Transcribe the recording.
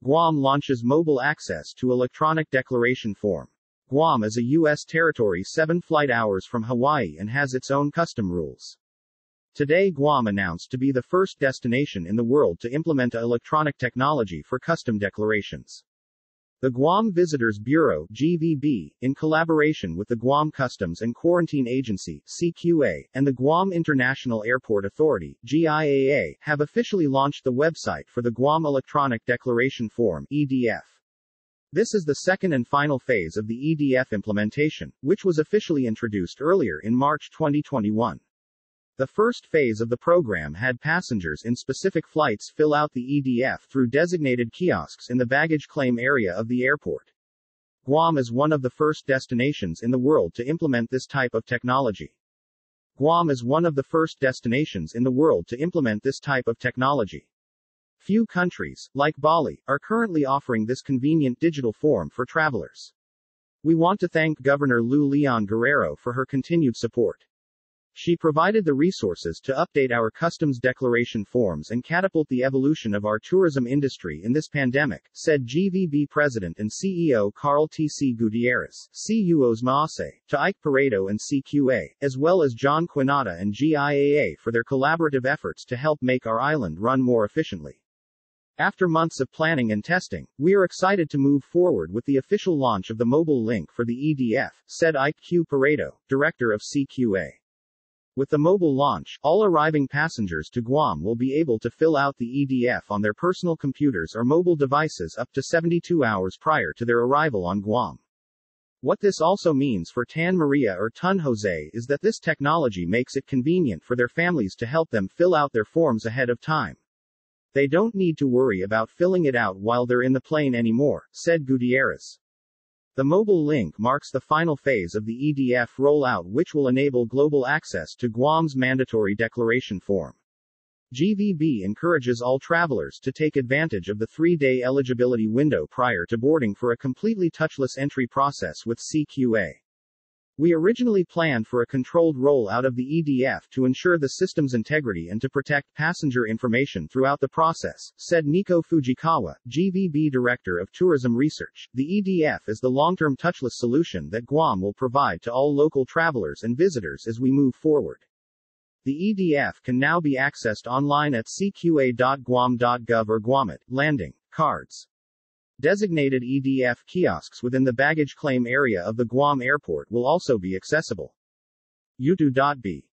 Guam launches mobile access to electronic declaration form. Guam is a U.S. territory 7 flight hours from Hawaii and has its own custom rules. Today Guam announced to be the first destination in the world to implement electronic technology for custom declarations. The Guam Visitors Bureau (GVB), in collaboration with the Guam Customs and Quarantine Agency (CQA) and the Guam International Airport Authority (GIAA), have officially launched the website for the Guam Electronic Declaration Form (EDF). This is the second and final phase of the EDF implementation, which was officially introduced earlier in March 2021. The first phase of the program had passengers in specific flights fill out the EDF through designated kiosks in the baggage claim area of the airport. Guam is one of the first destinations in the world to implement this type of technology. Guam is one of the first destinations in the world to implement this type of technology. Few countries, like Bali, are currently offering this convenient digital form for travelers. We want to thank Governor Lou Leon Guerrero for her continued support. She provided the resources to update our customs declaration forms and catapult the evolution of our tourism industry in this pandemic, said GVB President and CEO Carl T.C. Gutierrez, CUO's Maase, to Ike Pareto and CQA, as well as John Quinata and GIAA for their collaborative efforts to help make our island run more efficiently. After months of planning and testing, we are excited to move forward with the official launch of the mobile link for the EDF, said Ike Q. Pareto, director of CQA. With the mobile launch, all arriving passengers to Guam will be able to fill out the EDF on their personal computers or mobile devices up to 72 hours prior to their arrival on Guam. What this also means for Tan Maria or Tun Jose is that this technology makes it convenient for their families to help them fill out their forms ahead of time. They don't need to worry about filling it out while they're in the plane anymore, said Gutierrez. The mobile link marks the final phase of the EDF rollout, which will enable global access to Guam's mandatory declaration form. GVB encourages all travelers to take advantage of the 3-day eligibility window prior to boarding for a completely touchless entry process with CQA. We originally planned for a controlled rollout of the EDF to ensure the system's integrity and to protect passenger information throughout the process, said Nico Fujikawa, GVB Director of Tourism Research. The EDF is the long-term touchless solution that Guam will provide to all local travelers and visitors as we move forward. The EDF can now be accessed online at cqa.guam.gov or Guamit, landing cards. Designated EDF kiosks within the baggage claim area of the Guam airport will also be accessible. U2.B